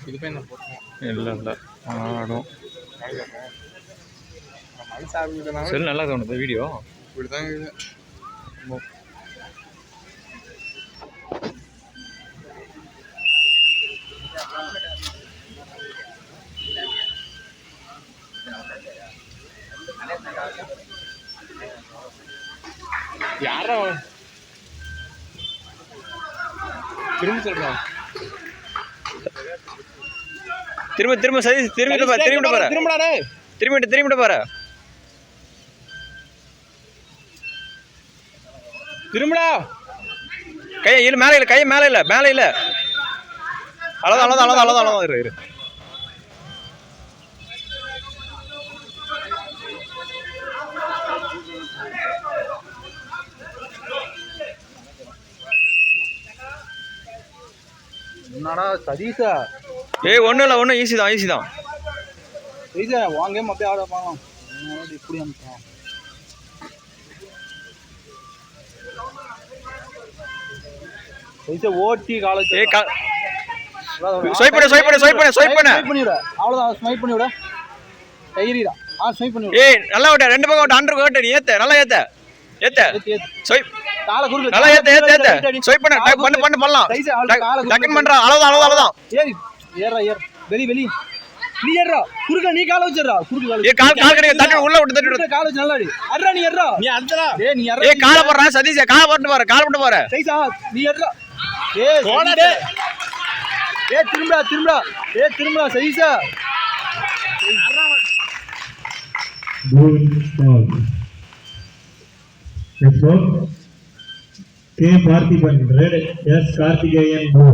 இல்லை இல்லை ஆடும் சரி நல்லா தோணுது வீடியோ இப்படிதான் யாரோ திரும்ப சொல்றான் திரும்ப சரி திரும்பிட்டு பாரு திரும்பிட்டு பாரு திரும்படா கையை இல்ல மேல இல்ல கையை மேல இல்ல அவ்வளவுதான் இரு என்னடா சதீஷா ஏய் ஒண்ணும் ஈஸி தான் சதீஷா வாங்க அப்படியே ஆட பாக்கலாம் இப்படி அனுப்பலாம் சதீஷா ஓட்டி காலேஜ் ஏய் ஸ்வைப் பண்ணு அவ்வளவுதான் ஸ்வைப் பண்ணி விட கைரிடா ஸ்வைப் பண்ணி விட ஏய் நல்லா ஓட்ட ரெண்டு பக்கம் ஓட்ட அண்டர் ஓட்ட நீ ஏத்த நல்லா ஏத்த ஸ்வைப் கால குறுக்கு நல்லா ஏத்த ஸ்வைப் பண்ணலாம் டக்கன் பண்றா அவ்வளவுதான் ஏறா வெளி நீ ஏறா குறுக்க நீ கால வச்சிரா குறுக்கு கால ஏய் கால் கடி தட்டி உள்ள விட்டு தட்டி கால வச்சு நல்லா அடி அறா நீ ஏறா நீ அந்தடா டேய் நீ ஏறா ஏய் கால போறா சதீஷ் கால போட்டு பாரு சைசா நீ ஏறா ஏய் போடா ஏய் திரும்படா சைசா K. Parthiban, red, S. Karthikeyan, blue.